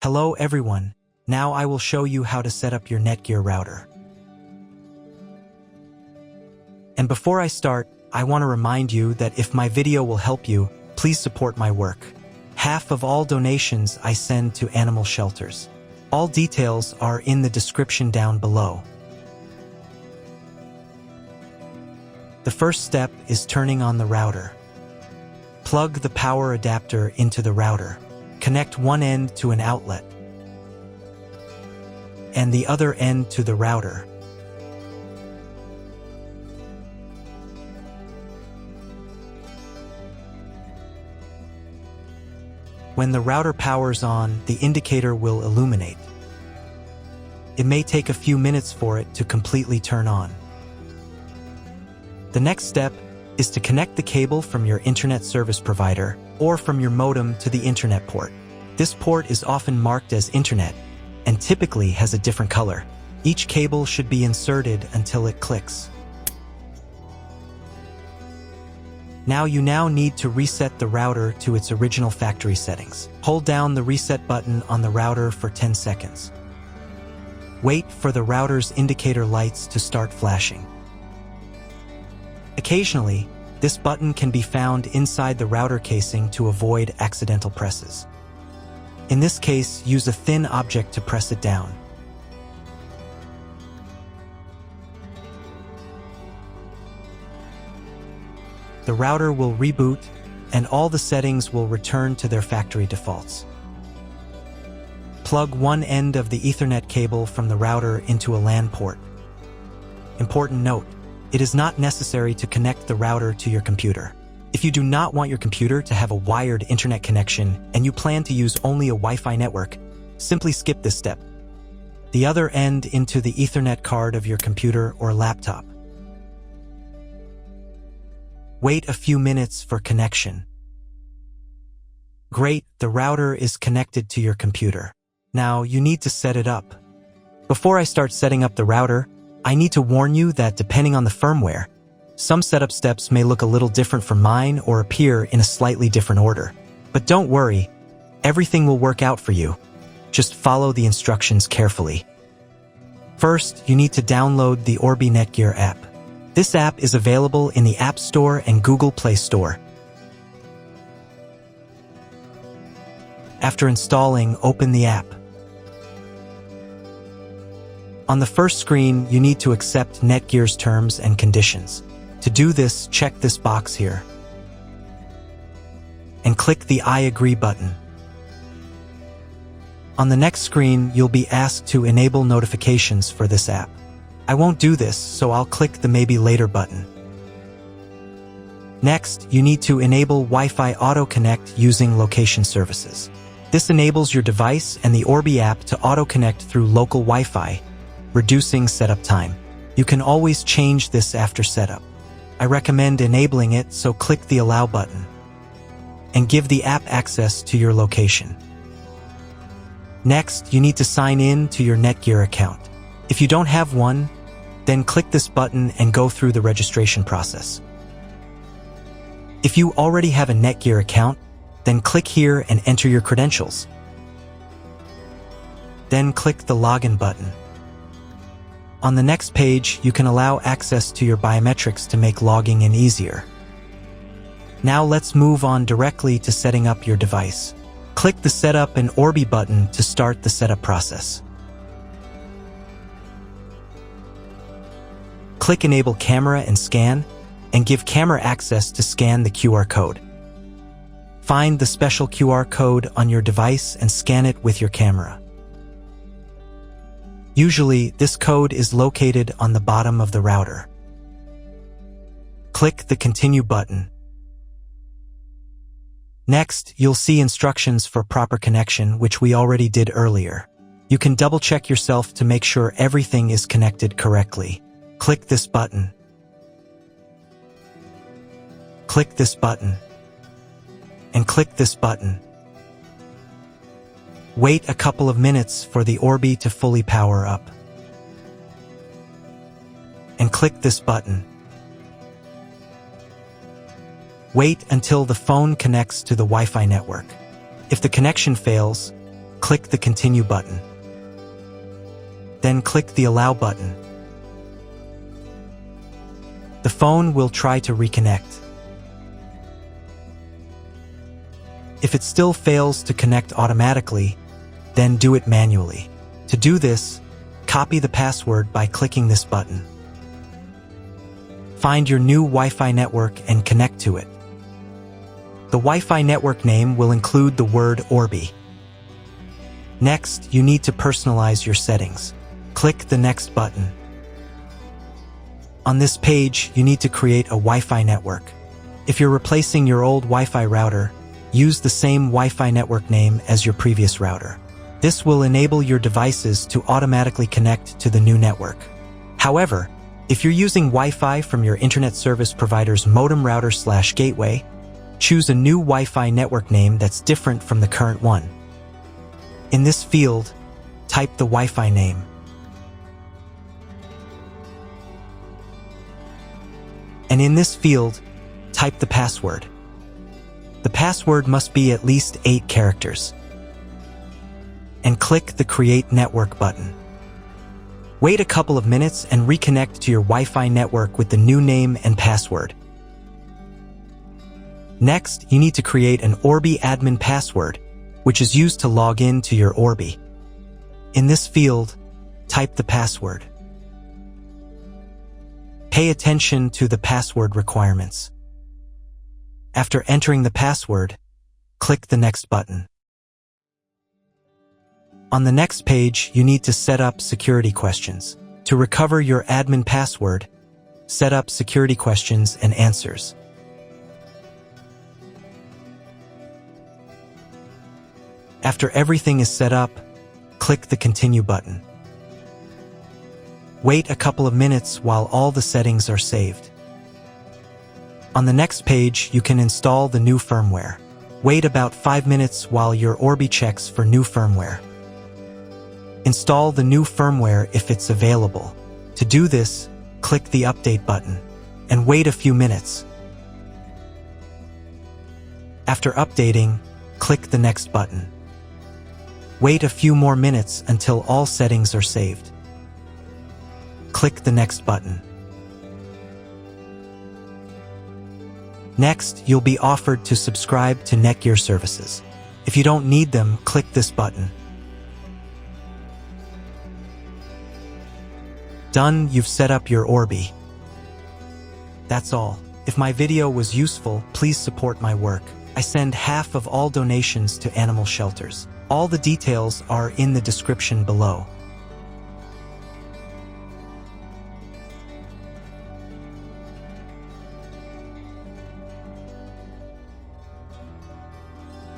Hello everyone, now I will show you how to set up your NETGEAR router. And before I start, I want to remind you that if my video will help you, please support my work. Half of all donations I send to animal shelters. All details are in the description down below. The first step is turning on the router. Plug the power adapter into the router. Connect one end to an outlet and the other end to the router. When the router powers on, the indicator will illuminate. It may take a few minutes for it to completely turn on. The next step is to connect the cable from your internet service provider or from your modem to the internet port. This port is often marked as internet and typically has a different color. Each cable should be inserted until it clicks. You now need to reset the router to its original factory settings. Hold down the reset button on the router for 10 seconds. Wait for the router's indicator lights to start flashing. Occasionally, this button can be found inside the router casing to avoid accidental presses. In this case, use a thin object to press it down. The router will reboot, and all the settings will return to their factory defaults. Plug one end of the Ethernet cable from the router into a LAN port. Important note: it is not necessary to connect the router to your computer. If you do not want your computer to have a wired internet connection and you plan to use only a Wi-Fi network, simply skip this step. The other end into the Ethernet card of your computer or laptop. Wait a few minutes for connection. Great, the router is connected to your computer. Now you need to set it up. Before I start setting up the router, I need to warn you that depending on the firmware, some setup steps may look a little different from mine or appear in a slightly different order. But don't worry, everything will work out for you. Just follow the instructions carefully. First, you need to download the Orbi NETGEAR app. This app is available in the App Store and Google Play Store. After installing, open the app. On the first screen, you need to accept NETGEAR's terms and conditions. To do this, check this box here and click the I agree button. On the next screen, you'll be asked to enable notifications for this app. I won't do this, so I'll click the Maybe Later button. Next, you need to enable Wi-Fi Auto Connect using location services. This enables your device and the Orbi app to auto-connect through local Wi-Fi, reducing setup time. You can always change this after setup. I recommend enabling it, so click the Allow button and give the app access to your location. Next, you need to sign in to your NETGEAR account. If you don't have one, then click this button and go through the registration process. If you already have a NETGEAR account, then click here and enter your credentials. Then click the Login button. On the next page, you can allow access to your biometrics to make logging in easier. Now let's move on directly to setting up your device. Click the Setup and Orbi button to start the setup process. Click Enable Camera and Scan, and give camera access to scan the QR code. Find the special QR code on your device and scan it with your camera. Usually, this code is located on the bottom of the router. Click the Continue button. Next, you'll see instructions for proper connection, which we already did earlier. You can double-check yourself to make sure everything is connected correctly. Click this button. Click this button. And click this button. Wait a couple of minutes for the Orbi to fully power up. And click this button. Wait until the phone connects to the Wi-Fi network. If the connection fails, click the Continue button. Then click the Allow button. The phone will try to reconnect. If it still fails to connect automatically, then do it manually. To do this, copy the password by clicking this button. Find your new Wi-Fi network and connect to it. The Wi-Fi network name will include the word Orbi. Next, you need to personalize your settings. Click the Next button. On this page, you need to create a Wi-Fi network. If you're replacing your old Wi-Fi router, use the same Wi-Fi network name as your previous router. This will enable your devices to automatically connect to the new network. However, if you're using Wi-Fi from your internet service provider's modem router/gateway, choose a new Wi-Fi network name that's different from the current one. In this field, type the Wi-Fi name. And in this field, type the password. The password must be at least 8 characters. And click the Create Network button. Wait a couple of minutes and reconnect to your Wi-Fi network with the new name and password. Next, you need to create an Orbi admin password, which is used to log in to your Orbi. In this field, type the password. Pay attention to the password requirements. After entering the password, click the Next button. On the next page, you need to set up security questions. To recover your admin password, set up security questions and answers. After everything is set up, click the Continue button. Wait a couple of minutes while all the settings are saved. On the next page, you can install the new firmware. Wait about 5 minutes while your Orbi checks for new firmware. Install the new firmware if it's available. To do this, click the Update button and wait a few minutes. After updating, click the Next button. Wait a few more minutes until all settings are saved. Click the Next button. Next, you'll be offered to subscribe to NETGEAR services. If you don't need them, click this button. Done, you've set up your Orbi. That's all. If my video was useful, please support my work. I send half of all donations to animal shelters. All the details are in the description below.